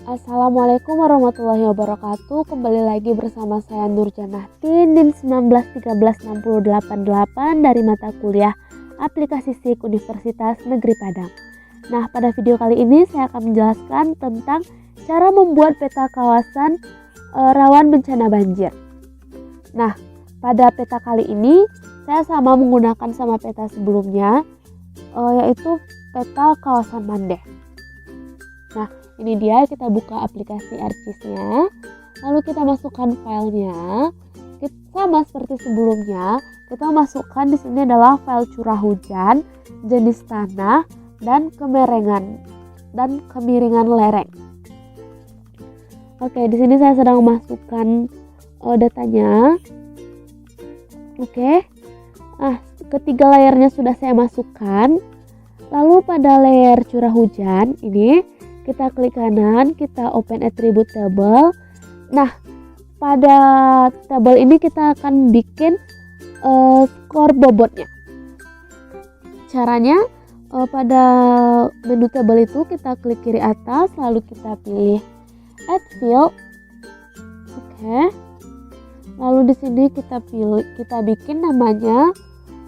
Assalamualaikum warahmatullahi wabarakatuh. Kembali lagi bersama saya Nurjanahti, NIM 1913688 dari mata kuliah Aplikasi SIK Universitas Negeri Padang. Nah, pada video kali ini saya akan menjelaskan tentang cara membuat peta kawasan rawan bencana banjir. Nah, pada peta kali ini saya sama menggunakan sama peta sebelumnya, yaitu peta kawasan Mandeh. Nah, ini dia, kita buka aplikasi ArcGIS-nya, lalu kita masukkan filenya. Sama seperti sebelumnya, kita masukkan di sini adalah file curah hujan, jenis tanah, dan kemiringan lereng. Oke, di sini saya sedang memasukkan datanya. Oke. Nah, ketiga layernya sudah saya masukkan. Lalu pada layer curah hujan ini kita klik kanan, kita open attribute table. Nah, pada tabel ini kita akan bikin skor bobotnya. Caranya pada menu tabel itu kita klik kiri atas, lalu kita pilih add field. Oke. Lalu di sini kita bikin namanya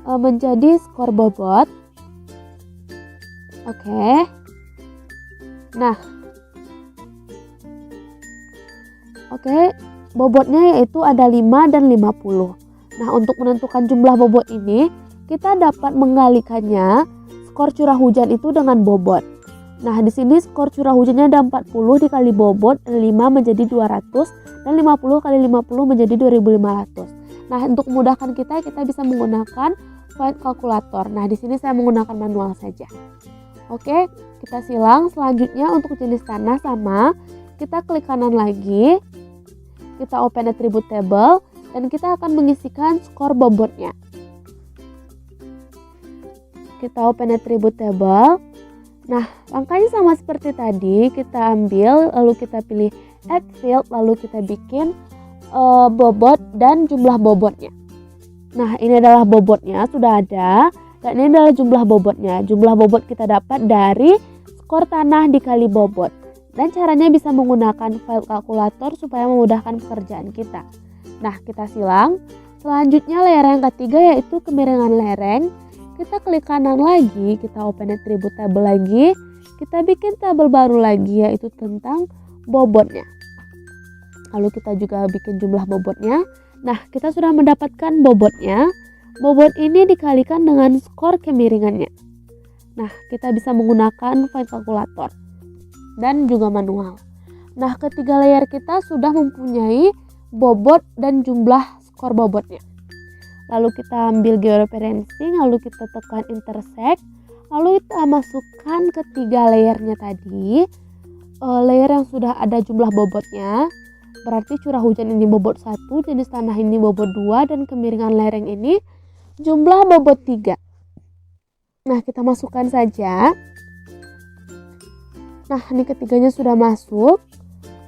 menjadi skor bobot. Oke. Nah, bobotnya yaitu ada 5 dan 50. Nah, untuk menentukan jumlah bobot ini, kita dapat menggalikannya skor curah hujan itu dengan bobot. Nah, di sini skor curah hujannya ada 40 dikali bobot, 5 menjadi 200, dan 50 kali 50 menjadi 2500. Nah, untuk memudahkan kita bisa menggunakan file kalkulator. Nah, di sini saya menggunakan manual saja. Oke, kita silang. Selanjutnya untuk jenis tanah sama, kita klik kanan lagi, kita open attribute table, dan kita akan mengisikan skor bobotnya. Kita open attribute table. Nah, langkahnya sama seperti tadi, kita ambil, lalu kita pilih add field, lalu kita bikin bobot dan jumlah bobotnya. Nah, ini adalah bobotnya, sudah ada. Dan ini adalah jumlah bobotnya. Jumlah bobot kita dapat dari skor tanah dikali bobot. Dan caranya bisa menggunakan file kalkulator supaya memudahkan pekerjaan kita. Nah, kita silang. Selanjutnya layer yang ketiga yaitu kemiringan lereng. Kita klik kanan lagi, kita open attribute table lagi. Kita bikin tabel baru lagi yaitu tentang bobotnya. Lalu kita juga bikin jumlah bobotnya. Nah, kita sudah mendapatkan bobotnya. Bobot ini dikalikan dengan skor kemiringannya. Nah, kita bisa menggunakan file kalkulator dan juga manual. Nah, ketiga layer kita sudah mempunyai bobot dan jumlah skor bobotnya. Lalu kita ambil georeferencing, lalu kita tekan intersect, lalu kita masukkan ketiga layernya tadi. Layer yang sudah ada jumlah bobotnya, berarti curah hujan ini bobot 1, jenis tanah ini bobot 2, dan kemiringan lereng ini jumlah bobot 3. Nah, kita masukkan saja. Nah, ini ketiganya sudah masuk.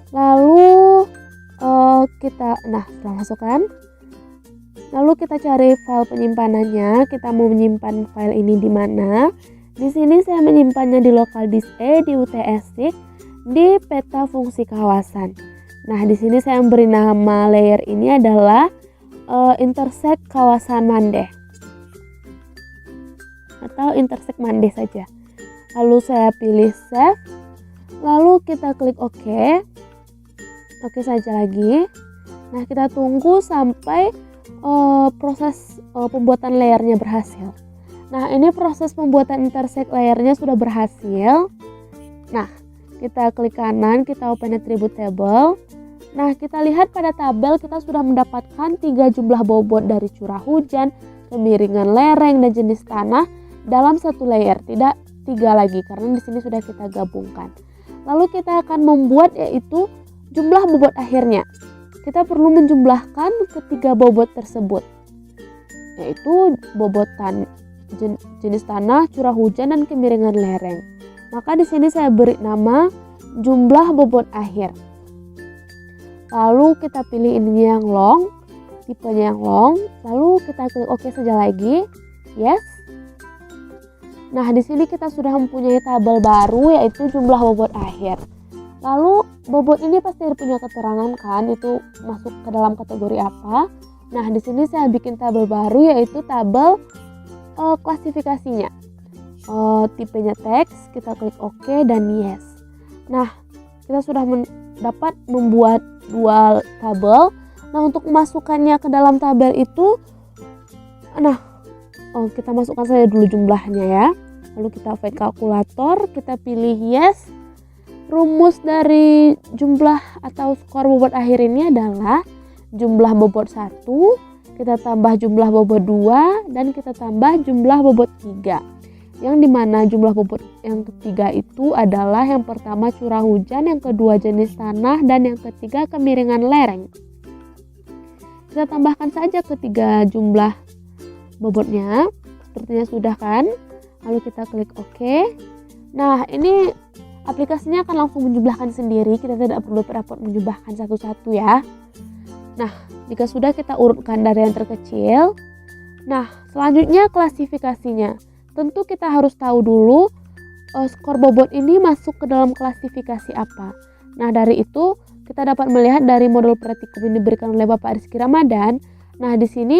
Lalu setelah masukkan, lalu kita cari file penyimpanannya. Kita mau menyimpan file ini di mana? Di sini saya menyimpannya di local disk E, di UTS-SIK, di peta fungsi kawasan. Nah, di sini saya memberi nama layer ini adalah intersect kawasan Mandeh atau intersect Mandeh saja. Lalu saya pilih save, lalu kita klik OK saja lagi. Nah, kita tunggu sampai proses pembuatan layernya berhasil. Nah, ini proses pembuatan intersect layernya sudah berhasil. Nah, kita klik kanan, kita open attribute table. Nah, kita lihat pada tabel kita sudah mendapatkan 3 jumlah bobot dari curah hujan, kemiringan lereng, dan jenis tanah dalam satu layer, tidak 3 lagi karena di sini sudah kita gabungkan. Lalu kita akan membuat yaitu jumlah bobot akhirnya. Kita perlu menjumlahkan ketiga bobot tersebut, yaitu bobot jenis tanah, curah hujan, dan kemiringan lereng. Maka di sini saya beri nama jumlah bobot akhir. Lalu kita pilih ini yang long, tipenya yang long, lalu kita klik OK saja lagi. Yes. Nah, di sini kita sudah mempunyai tabel baru yaitu jumlah bobot akhir. Lalu bobot ini pasti punya keterangan kan, itu masuk ke dalam kategori apa. Nah, di sini saya bikin tabel baru, yaitu tabel klasifikasinya. Tipenya teks, kita klik OK dan yes. Nah, kita sudah dapat membuat dua tabel. Nah, untuk memasukkannya ke dalam tabel itu, kita masukkan saja dulu jumlahnya ya. Lalu kita pakai kalkulator, kita pilih yes. Rumus dari jumlah atau skor bobot akhir ini adalah jumlah bobot 1, kita tambah jumlah bobot 2, dan kita tambah jumlah bobot 3. Yang dimana jumlah bobot yang ketiga itu adalah yang pertama curah hujan, yang kedua jenis tanah, dan yang ketiga kemiringan lereng. Kita tambahkan saja ketiga jumlah bobotnya, sepertinya sudah kan. Lalu kita klik OK. Nah, ini aplikasinya akan langsung menjumlahkan sendiri, kita tidak perlu repot menjumlahkan satu-satu ya. Nah, jika sudah, kita urutkan dari yang terkecil. Nah, selanjutnya klasifikasinya. Tentu kita harus tahu dulu skor bobot ini masuk ke dalam klasifikasi apa. Nah, dari itu kita dapat melihat dari model praktikum yang diberikan oleh Bapak Rizky Ramadan. Nah, di sini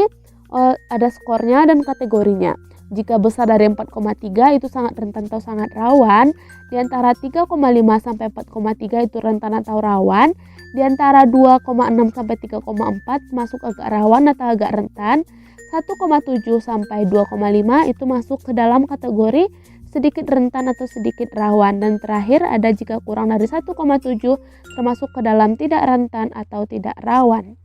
ada skornya dan kategorinya. Jika besar dari 4,3 itu sangat rentan atau sangat rawan. Di antara 3,5 sampai 4,3 itu rentan atau rawan. Di antara 2,6 sampai 3,4 masuk agak rawan atau agak rentan. 1,7 sampai 2,5 itu masuk ke dalam kategori sedikit rentan atau sedikit rawan. Dan terakhir ada jika kurang dari 1,7 termasuk ke dalam tidak rentan atau tidak rawan.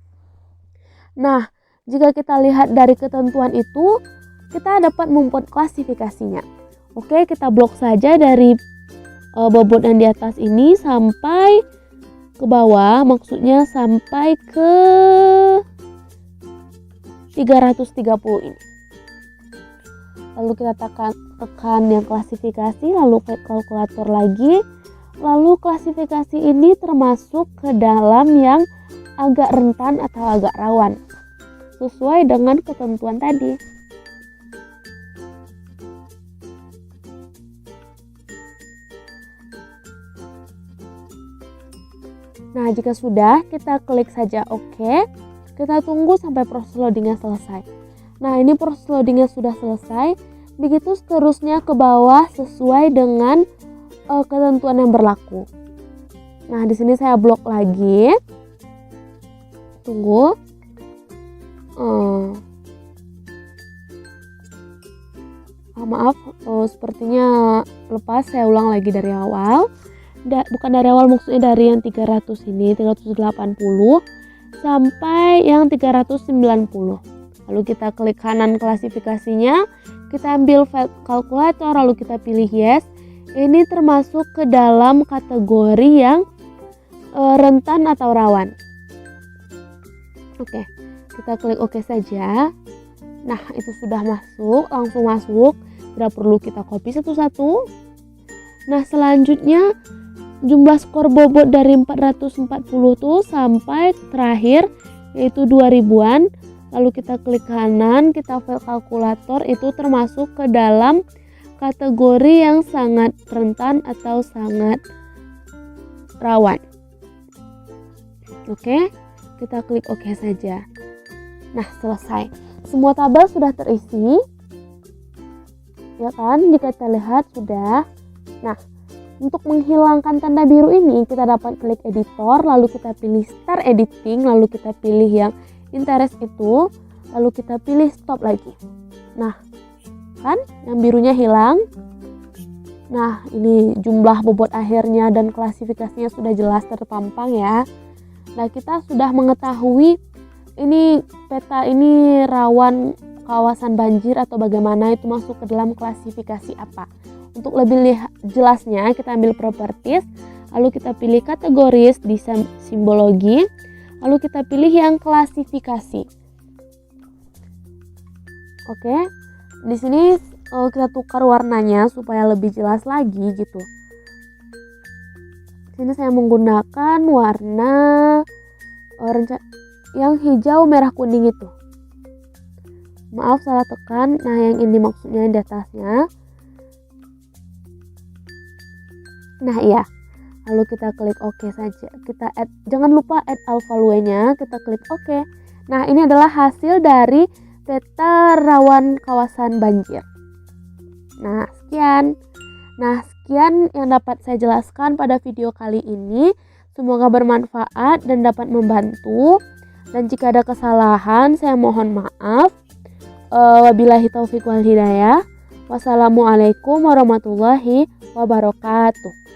Nah, jika kita lihat dari ketentuan itu, kita dapat membuat klasifikasinya. Oke, kita blok saja dari bobot yang di atas ini sampai ke bawah, maksudnya sampai ke 330 ini. Lalu kita tekan yang klasifikasi, lalu ke kalkulator lagi. Lalu klasifikasi ini termasuk ke dalam yang agak rentan atau agak rawan, sesuai dengan ketentuan tadi. Nah, jika sudah, kita klik saja OK. Kita tunggu sampai proses loadingnya selesai. Nah, ini proses loadingnya sudah selesai. Begitu seterusnya ke bawah sesuai dengan ketentuan yang berlaku. Nah, di sini saya blok lagi. Tunggu. Maaf, sepertinya lepas. Saya ulang lagi dari awal. Bukan dari awal, maksudnya dari yang 300 ini, 380 sampai yang 390. Lalu kita klik kanan klasifikasinya, kita ambil file kalkulator, lalu kita pilih yes. Ini termasuk ke dalam kategori yang rentan atau rawan. Oke, kita klik OK saja. Nah, itu sudah masuk, langsung masuk. Tidak perlu kita copy satu-satu. Nah, selanjutnya jumlah skor bobot dari 440 tuh sampai terakhir yaitu 2000-an. Lalu kita klik kanan, kita file kalkulator, itu termasuk ke dalam kategori yang sangat rentan atau sangat rawan. Oke, kita klik OK saja. Nah, selesai. Semua tabel sudah terisi. Ya kan, jika kita lihat sudah. Nah, untuk menghilangkan tanda biru ini, kita dapat klik editor, lalu kita pilih start editing, lalu kita pilih yang interest itu, lalu kita pilih stop lagi. Nah, kan yang birunya hilang. Nah, ini jumlah bobot akhirnya dan klasifikasinya sudah jelas terpampang ya. Nah, kita sudah mengetahui ini peta ini rawan kawasan banjir atau bagaimana, itu masuk ke dalam klasifikasi apa. Untuk lebih jelasnya, kita ambil properties, lalu kita pilih kategoris di simbologi, lalu kita pilih yang klasifikasi. Oke, di sini kita tukar warnanya supaya lebih jelas lagi gitu. Di sini saya menggunakan warna yang hijau merah kuning itu. Maaf, salah tekan. Nah, yang ini maksudnya yang di atasnya. Nah, iya. lalu kita klik OK saja. Kita add, jangan lupa add alpha-nya, kita klik OK. Nah, ini adalah hasil dari peta rawan kawasan banjir. Nah, sekian yang dapat saya jelaskan pada video kali ini. Semoga bermanfaat dan dapat membantu. Dan jika ada kesalahan, saya mohon maaf. Wabillahi taufiq wal hidayah. Wassalamualaikum warahmatullahi wabarakatuh.